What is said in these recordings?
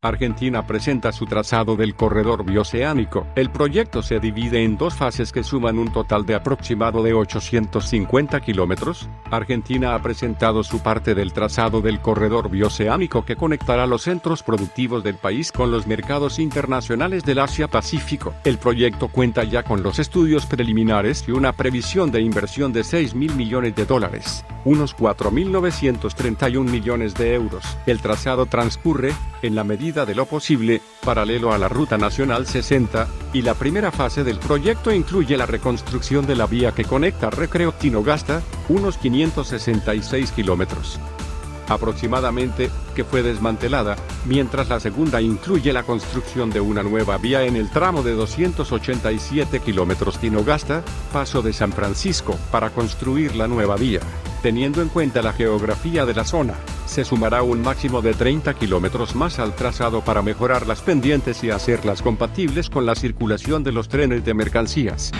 Argentina presenta su trazado del corredor bioceánico. El proyecto se divide en dos fases que suman un total de aproximado de 850 kilómetros. Argentina ha presentado su parte del trazado del corredor bioceánico que conectará los centros productivos del país con los mercados internacionales del Asia-Pacífico. El proyecto cuenta ya con los estudios preliminares y una previsión de inversión de $6.000 millones, unos 4.931 millones de euros. El trazado transcurre, en la medida de lo posible, paralelo a la Ruta Nacional 60, y la primera fase del proyecto incluye la reconstrucción de la vía que conecta Recreo-Tinogasta, unos 566 kilómetros aproximadamente, que fue desmantelada, mientras la segunda incluye la construcción de una nueva vía en el tramo de 287 kilómetros Tinogasta, Paso de San Francisco. Para construir la nueva vía, teniendo en cuenta la geografía de la zona, se sumará un máximo de 30 kilómetros más al trazado para mejorar las pendientes y hacerlas compatibles con la circulación de los trenes de mercancías.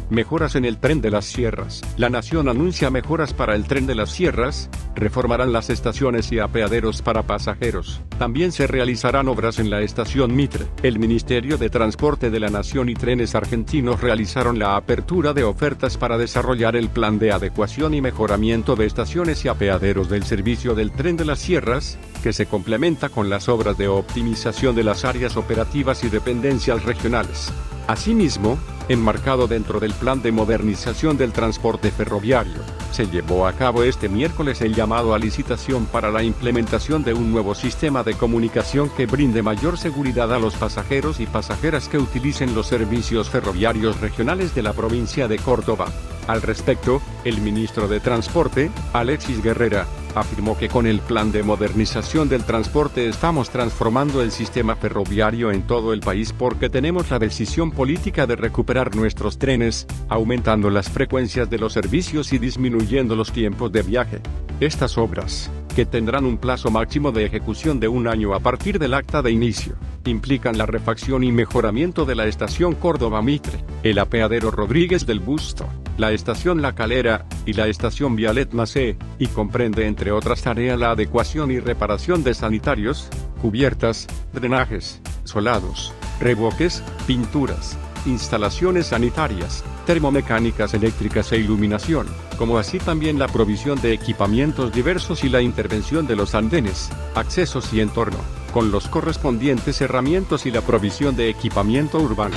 Mejoras en el Tren de las Sierras. La Nación anuncia mejoras para el Tren de las Sierras. Reformarán las estaciones y apeaderos para pasajeros. También se realizarán obras en la estación Mitre. El Ministerio de Transporte de la Nación y Trenes Argentinos realizaron la apertura de ofertas para desarrollar el plan de adecuación y mejoramiento de estaciones y apeaderos del servicio del Tren de las Sierras, que se complementa con las obras de optimización de las áreas operativas y dependencias regionales. Asimismo, enmarcado dentro del plan de modernización del transporte ferroviario, se llevó a cabo este miércoles el llamado a licitación para la implementación de un nuevo sistema de comunicación que brinde mayor seguridad a los pasajeros y pasajeras que utilicen los servicios ferroviarios regionales de la provincia de Córdoba. Al respecto, el ministro de Transporte, Alexis Guerrera, afirmó que con el plan de modernización del transporte estamos transformando el sistema ferroviario en todo el país porque tenemos la decisión política de recuperar nuestros trenes, aumentando las frecuencias de los servicios y disminuyendo los tiempos de viaje. Estas obras, que tendrán un plazo máximo de ejecución de un año a partir del acta de inicio, implican la refacción y mejoramiento de la estación Córdoba Mitre, el apeadero Rodríguez del Busto, la estación La Calera, y la estación Vialet Macé, y comprende entre otras tareas la adecuación y reparación de sanitarios, cubiertas, drenajes, solados, revoques, pinturas, instalaciones sanitarias, termomecánicas eléctricas e iluminación, como así también la provisión de equipamientos diversos y la intervención de los andenes, accesos y entorno, con los correspondientes herramientas y la provisión de equipamiento urbano.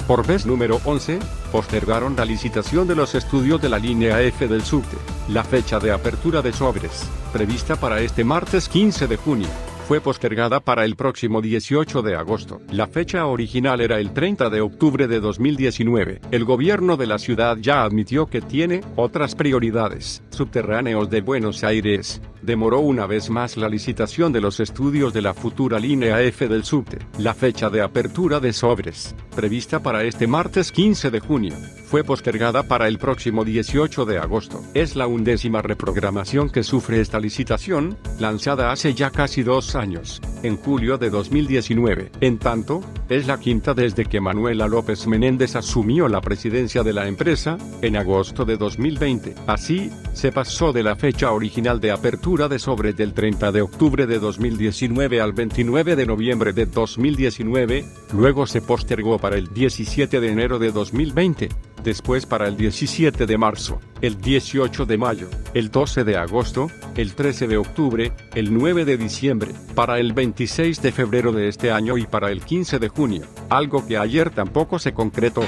Por vez número 11, postergaron la licitación de los estudios de la línea F del subte. La fecha de apertura de sobres, prevista para este martes 15 de junio, fue postergada para el próximo 18 de agosto. La fecha original era el 30 de octubre de 2019. El gobierno de la ciudad ya admitió que tiene otras prioridades. Subterráneos de Buenos Aires demoró una vez más la licitación de los estudios de la futura línea F del subte. La fecha de apertura de sobres, prevista para este martes 15 de junio, fue postergada para el próximo 18 de agosto. Es la 11ª reprogramación que sufre esta licitación, lanzada hace ya casi 2 años, en julio de 2019. En tanto, es la 5ª desde que Manuela López Menéndez asumió la presidencia de la empresa, en agosto de 2020. Así, se pasó de la fecha original de apertura de sobres del 30 de octubre de 2019 al 29 de noviembre de 2019, luego se postergó para el 17 de enero de 2020, después para el 17 de marzo, el 18 de mayo, el 12 de agosto, el 13 de octubre, el 9 de diciembre, para el 26 de febrero de este año y para el 15 de junio, algo que ayer tampoco se concretó.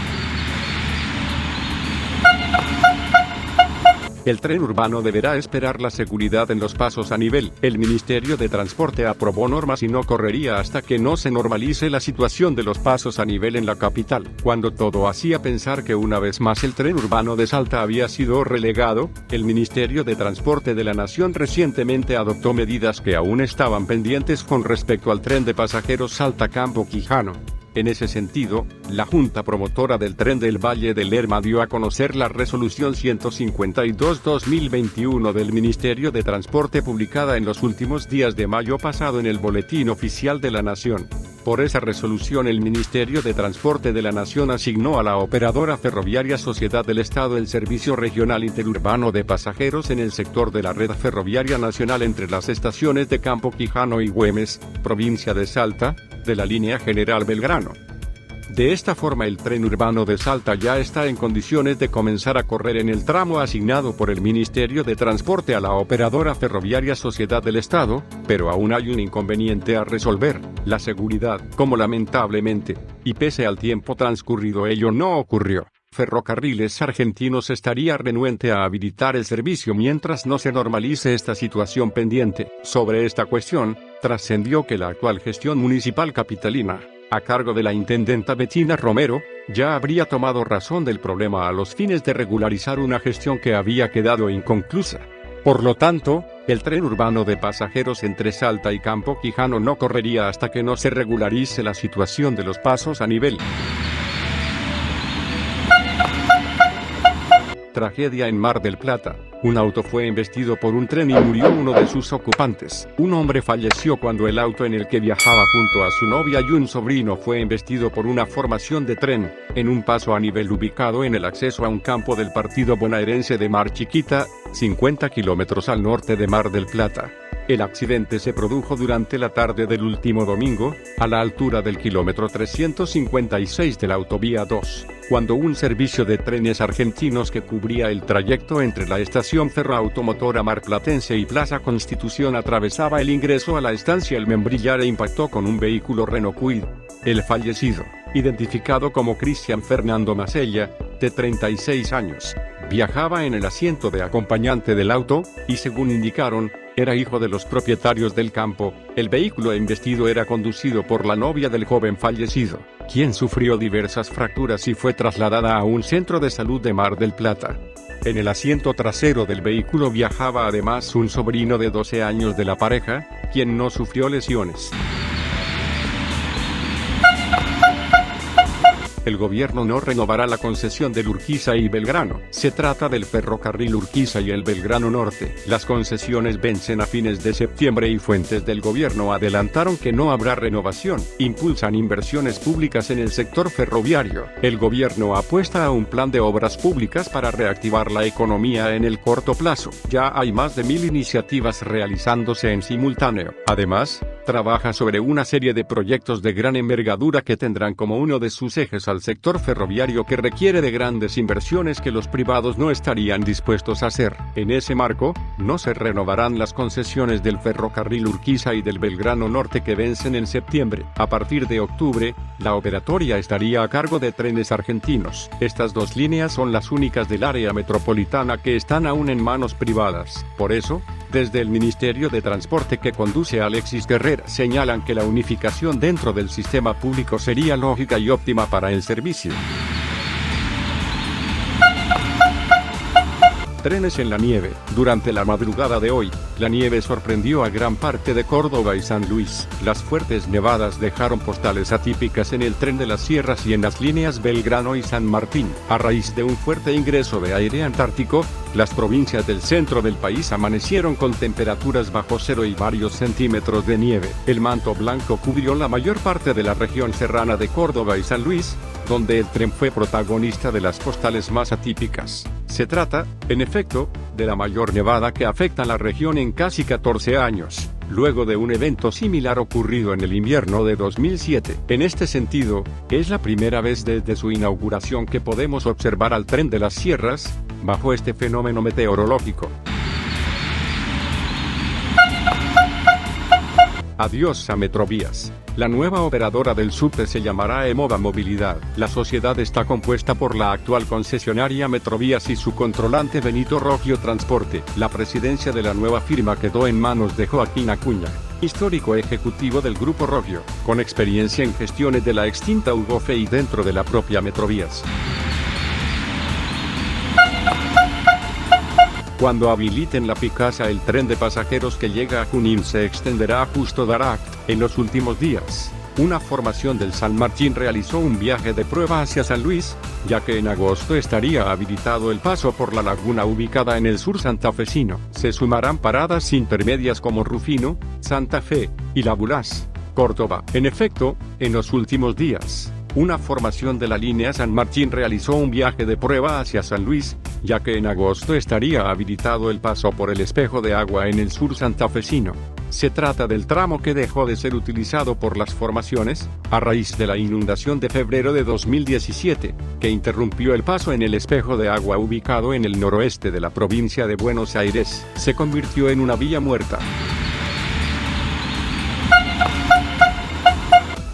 El tren urbano deberá esperar la seguridad en los pasos a nivel. El Ministerio de Transporte aprobó normas y no correría hasta que no se normalice la situación de los pasos a nivel en la capital. Cuando todo hacía pensar que una vez más el tren urbano de Salta había sido relegado, el Ministerio de Transporte de la Nación recientemente adoptó medidas que aún estaban pendientes con respecto al tren de pasajeros Salta-Campo Quijano. En ese sentido, la Junta Promotora del Tren del Valle del Lerma dio a conocer la Resolución 152/2021 del Ministerio de Transporte publicada en los últimos días de mayo pasado en el Boletín Oficial de la Nación. Por esa resolución el Ministerio de Transporte de la Nación asignó a la operadora ferroviaria Sociedad del Estado el servicio regional interurbano de pasajeros en el sector de la red ferroviaria nacional entre las estaciones de Campo Quijano y Güemes, provincia de Salta, de la línea General Belgrano. De esta forma el tren urbano de Salta ya está en condiciones de comenzar a correr en el tramo asignado por el Ministerio de Transporte a la operadora ferroviaria Sociedad del Estado, pero aún hay un inconveniente a resolver: la seguridad. Como lamentablemente, y pese al tiempo transcurrido ello no ocurrió, Ferrocarriles Argentinos estaría renuente a habilitar el servicio mientras no se normalice esta situación pendiente. Sobre esta cuestión, trascendió que la actual gestión municipal capitalina, a cargo de la intendenta Bettina Romero, ya habría tomado razón del problema a los fines de regularizar una gestión que había quedado inconclusa. Por lo tanto, el tren urbano de pasajeros entre Salta y Campo Quijano no correría hasta que no se regularice la situación de los pasos a nivel. Tragedia en Mar del Plata. Un auto fue embestido por un tren y murió uno de sus ocupantes. Un hombre falleció cuando el auto en el que viajaba junto a su novia y un sobrino fue embestido por una formación de tren, en un paso a nivel ubicado en el acceso a un campo del partido bonaerense de Mar Chiquita, 50 kilómetros al norte de Mar del Plata. El accidente se produjo durante la tarde del último domingo, a la altura del kilómetro 356 de la autovía 2, cuando un servicio de trenes argentinos que cubría el trayecto entre la estación ferroautomotora marplatense y Plaza Constitución atravesaba el ingreso a la estancia El Membrillar e impactó con un vehículo Renault Kwid. El fallecido, identificado como Cristian Fernando Macella, de 36 años, viajaba en el asiento de acompañante del auto, y según indicaron, era hijo de los propietarios del campo. El vehículo embestido era conducido por la novia del joven fallecido, quien sufrió diversas fracturas y fue trasladada a un centro de salud de Mar del Plata. En el asiento trasero del vehículo viajaba además un sobrino de 12 años de la pareja, quien no sufrió lesiones. El gobierno no renovará la concesión del Urquiza y Belgrano. Se trata del ferrocarril Urquiza y el Belgrano Norte. Las concesiones vencen a fines de septiembre y fuentes del gobierno adelantaron que no habrá renovación. Impulsan inversiones públicas en el sector ferroviario. El gobierno apuesta a un plan de obras públicas para reactivar la economía en el corto plazo. Ya hay más de 1000 iniciativas realizándose en simultáneo. Además, trabaja sobre una serie de proyectos de gran envergadura que tendrán como uno de sus ejes al sector ferroviario, que requiere de grandes inversiones que los privados no estarían dispuestos a hacer. En ese marco, no se renovarán las concesiones del ferrocarril Urquiza y del Belgrano Norte que vencen en septiembre. A partir de octubre, la operatoria estaría a cargo de Trenes Argentinos. Estas dos líneas son las únicas del área metropolitana que están aún en manos privadas. Por eso, desde el Ministerio de Transporte que conduce Alexis Guerrera señalan que la unificación dentro del sistema público sería lógica y óptima para el servicio. Trenes en la nieve. Durante la madrugada de hoy, la nieve sorprendió a gran parte de Córdoba y San Luis. Las fuertes nevadas dejaron postales atípicas en el tren de las sierras y en las líneas Belgrano y San Martín. A raíz de un fuerte ingreso de aire antártico, las provincias del centro del país amanecieron con temperaturas bajo cero y varios centímetros de nieve. El manto blanco cubrió la mayor parte de la región serrana de Córdoba y San Luis, donde el tren fue protagonista de las postales más atípicas. Se trata, en efecto, de la mayor nevada que afecta a la región en casi 14 años, luego de un evento similar ocurrido en el invierno de 2007. En este sentido, es la primera vez desde su inauguración que podemos observar al tren de las sierras, bajo este fenómeno meteorológico. Adiós a Metrovías. La nueva operadora del subte se llamará EMOVA Movilidad. La sociedad está compuesta por la actual concesionaria Metrovías y su controlante Benito Rogio Transporte. La presidencia de la nueva firma quedó en manos de Joaquín Acuña, histórico ejecutivo del Grupo Rogio, con experiencia en gestiones de la extinta UGOFE y dentro de la propia Metrovías. Cuando habiliten la Picasa, el tren de pasajeros que llega a Junín se extenderá a Justo Daract. En los últimos días, una formación del San Martín realizó un viaje de prueba hacia San Luis, ya que en agosto estaría habilitado el paso por la laguna ubicada en el sur santafesino. Se sumarán paradas intermedias como Rufino, Santa Fe y La Bulás. Córdoba. En efecto, en los últimos días, una formación de la línea San Martín realizó un viaje de prueba hacia San Luis, ya que en agosto estaría habilitado el paso por el espejo de agua en el sur santafesino. Se trata del tramo que dejó de ser utilizado por las formaciones, a raíz de la inundación de febrero de 2017, que interrumpió el paso en el espejo de agua ubicado en el noroeste de la provincia de Buenos Aires. Se convirtió en una vía muerta.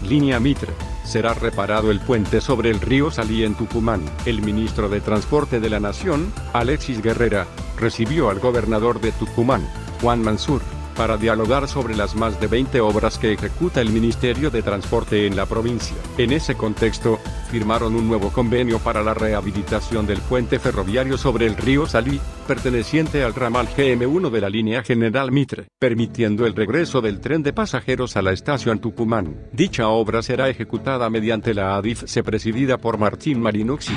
Línea Mitre. Será reparado el puente sobre el río Salí en Tucumán. El ministro de Transporte de la Nación, Alexis Guerrera, recibió al gobernador de Tucumán, Juan Mansur, para dialogar sobre las más de 20 obras que ejecuta el Ministerio de Transporte en la provincia. En ese contexto, firmaron un nuevo convenio para la rehabilitación del puente ferroviario sobre el río Salí, perteneciente al ramal GM1 de la línea General Mitre, permitiendo el regreso del tren de pasajeros a la estación Tucumán. Dicha obra será ejecutada mediante la ADIFC presidida por Martín Marinozzi.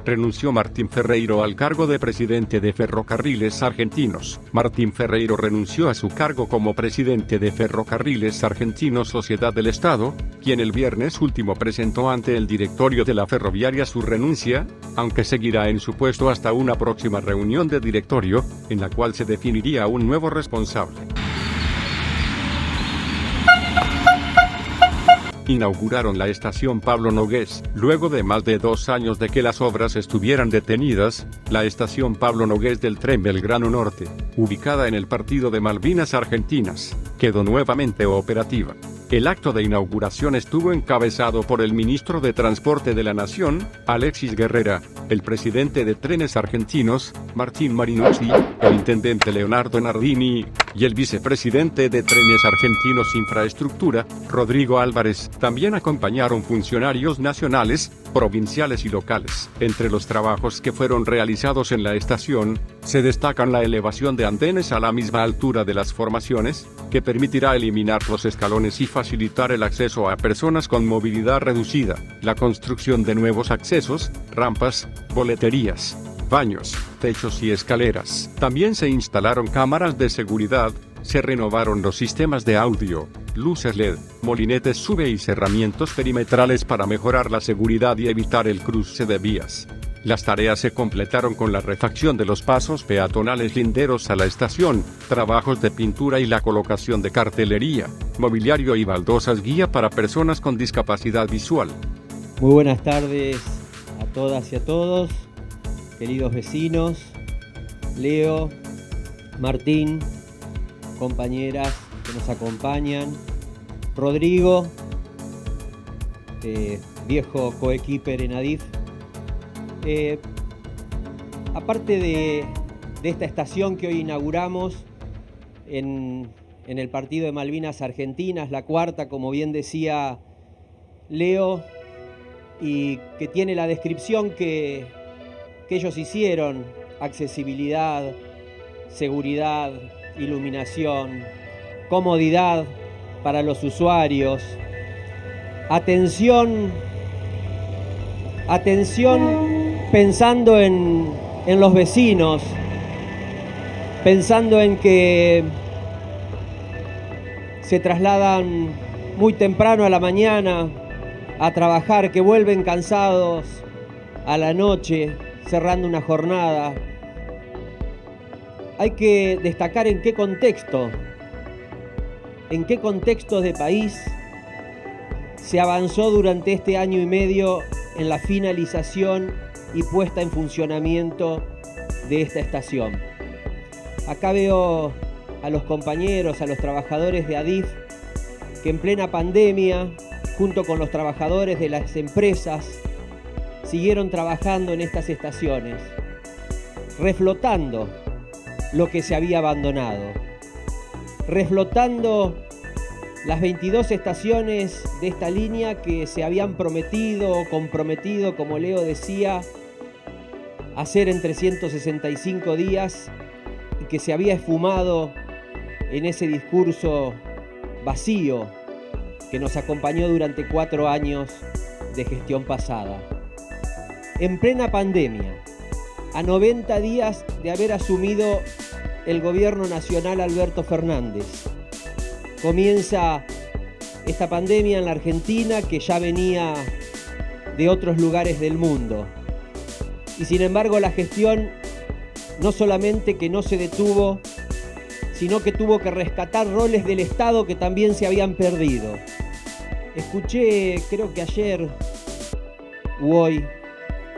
Renunció Martín Ferreiro al cargo de presidente de Ferrocarriles Argentinos. Martín Ferreiro renunció a su cargo como presidente de Ferrocarriles Argentinos Sociedad del Estado, quien el viernes último presentó ante el directorio de la ferroviaria su renuncia, aunque seguirá en su puesto hasta una próxima reunión de directorio, en la cual se definiría un nuevo responsable. Inauguraron la estación Pablo Nogués. Luego de más de 2 años de que las obras estuvieran detenidas, la estación Pablo Nogués del tren Belgrano Norte, ubicada en el partido de Malvinas Argentinas, quedó nuevamente operativa. El acto de inauguración estuvo encabezado por el ministro de Transporte de la Nación, Alexis Guerrera, el presidente de Trenes Argentinos, Martín Marinozzi, el intendente Leonardo Nardini, y el vicepresidente de Trenes Argentinos Infraestructura, Rodrigo Álvarez. También acompañaron funcionarios nacionales, provinciales y locales. Entre los trabajos que fueron realizados en la estación, se destacan la elevación de andenes a la misma altura de las formaciones, que permitirá eliminar los escalones y facilitar el acceso a personas con movilidad reducida, la construcción de nuevos accesos, rampas, boleterías, baños, techos y escaleras. También se instalaron cámaras de seguridad, se renovaron los sistemas de audio, luces LED, molinetes sube y cerramientos perimetrales para mejorar la seguridad y evitar el cruce de vías. Las tareas se completaron con la refacción de los pasos peatonales linderos a la estación, trabajos de pintura y la colocación de cartelería, mobiliario y baldosas guía para personas con discapacidad visual. Muy buenas tardes a todas y a todos, queridos vecinos, Leo, Martín, compañeras que nos acompañan, Rodrigo, viejo coequiper en ADIF. Aparte de esta estación que hoy inauguramos en el partido de Malvinas Argentinas, la cuarta, como bien decía Leo, y que tiene la descripción que ellos hicieron: accesibilidad, seguridad, iluminación, comodidad para los usuarios, atención pensando en los vecinos, pensando en que se trasladan muy temprano a la mañana a trabajar, que vuelven cansados a la noche, cerrando una jornada. Hay que destacar en qué contextos de país se avanzó durante este año y medio en la finalización y puesta en funcionamiento de esta estación. Acá veo a los compañeros, a los trabajadores de ADIF, que en plena pandemia, junto con los trabajadores de las empresas, siguieron trabajando en estas estaciones, reflotando lo que se había abandonado, reflotando las 22 estaciones de esta línea que se habían prometido o comprometido, como Leo decía, hacer en 365 días y que se había esfumado en ese discurso vacío que nos acompañó durante 4 años de gestión pasada. En plena pandemia, a 90 días de haber asumido el gobierno nacional Alberto Fernández. Comienza esta pandemia en la Argentina, que ya venía de otros lugares del mundo. Y sin embargo la gestión no solamente que no se detuvo, sino que tuvo que rescatar roles del Estado que también se habían perdido. Escuché, creo que ayer u hoy,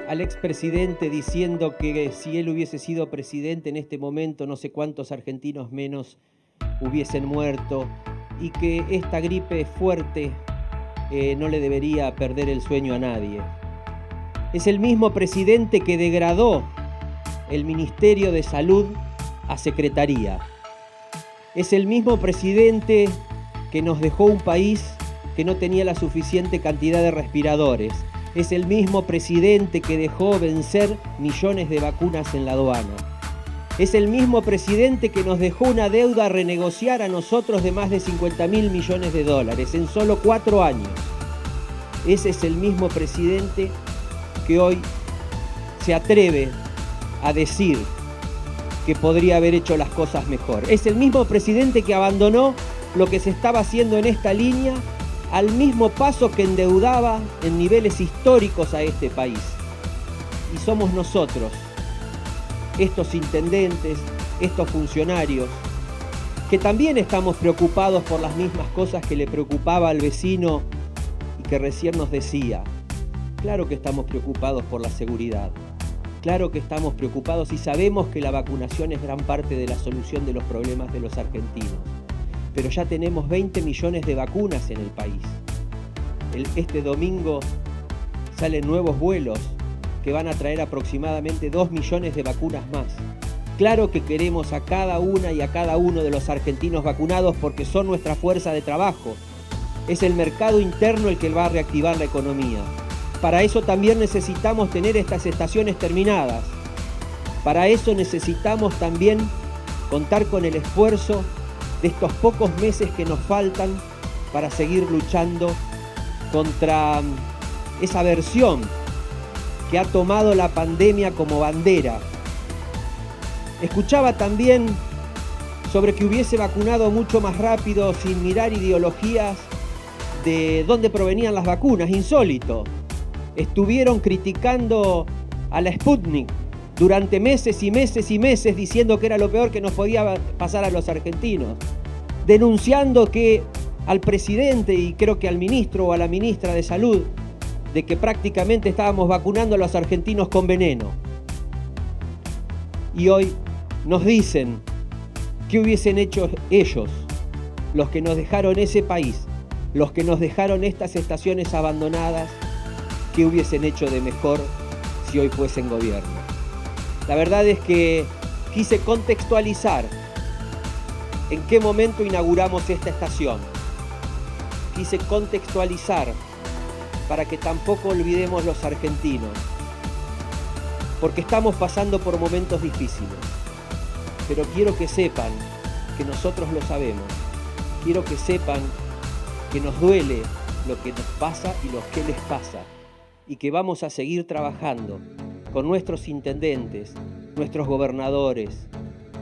al expresidente diciendo que si él hubiese sido presidente en este momento, no sé cuántos argentinos menos hubiesen muerto, y que esta gripe fuerte no le debería perder el sueño a nadie. Es el mismo presidente que degradó el Ministerio de Salud a Secretaría. Es el mismo presidente que nos dejó un país que no tenía la suficiente cantidad de respiradores. Es el mismo presidente que dejó vencer millones de vacunas en la aduana. Es el mismo presidente que nos dejó una deuda a renegociar a nosotros de más de 50.000 millones de dólares en solo 4 años. Ese es el mismo presidente que hoy se atreve a decir que podría haber hecho las cosas mejor. Es el mismo presidente que abandonó lo que se estaba haciendo en esta línea al mismo paso que endeudaba en niveles históricos a este país. Y somos nosotros, estos intendentes, estos funcionarios, que también estamos preocupados por las mismas cosas que le preocupaba al vecino y que recién nos decía. Claro que estamos preocupados por la seguridad. Claro que estamos preocupados y sabemos que la vacunación es gran parte de la solución de los problemas de los argentinos. Pero ya tenemos 20 millones de vacunas en el país. Este domingo salen nuevos vuelos que van a traer aproximadamente 2 millones de vacunas más. Claro que queremos a cada una y a cada uno de los argentinos vacunados porque son nuestra fuerza de trabajo. Es el mercado interno el que va a reactivar la economía. Para eso también necesitamos tener estas estaciones terminadas. Para eso necesitamos también contar con el esfuerzo de estos pocos meses que nos faltan para seguir luchando contra esa versión que ha tomado la pandemia como bandera. Escuchaba también sobre que hubiese vacunado mucho más rápido sin mirar ideologías de dónde provenían las vacunas. Insólito. Estuvieron criticando a la Sputnik durante meses y meses y meses, diciendo que era lo peor que nos podía pasar a los argentinos, denunciando que al presidente y creo que al ministro o a la ministra de Salud de que prácticamente estábamos vacunando a los argentinos con veneno. Y hoy nos dicen qué hubiesen hecho ellos, los que nos dejaron ese país, los que nos dejaron estas estaciones abandonadas, qué hubiesen hecho de mejor si hoy fuesen gobierno. La verdad es que quise contextualizar en qué momento inauguramos esta estación. Quise contextualizar para que tampoco olvidemos los argentinos, porque estamos pasando por momentos difíciles. Pero quiero que sepan que nosotros lo sabemos. Quiero que sepan que nos duele lo que nos pasa y lo que les pasa, y que vamos a seguir trabajando con nuestros intendentes, nuestros gobernadores,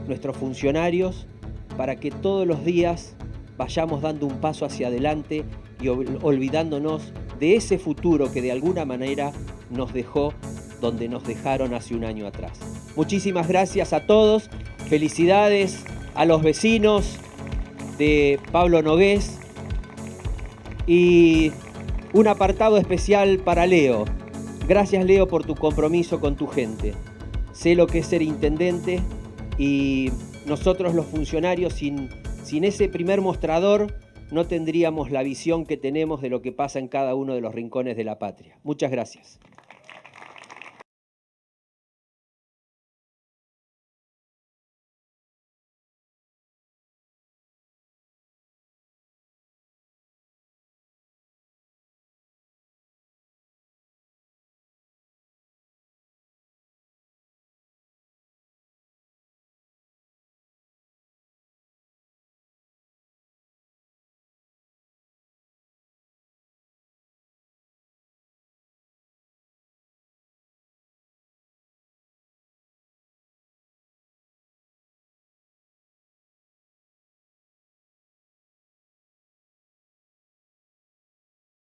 nuestros funcionarios, para que todos los días vayamos dando un paso hacia adelante y olvidándonos de ese futuro que de alguna manera nos dejó donde nos dejaron hace un año atrás. Muchísimas gracias a todos, felicidades a los vecinos de Pablo Nogués y un apartado especial para Leo. Gracias, Leo, por tu compromiso con tu gente. Sé lo que es ser intendente y nosotros los funcionarios sin ese primer mostrador no tendríamos la visión que tenemos de lo que pasa en cada uno de los rincones de la patria. Muchas gracias.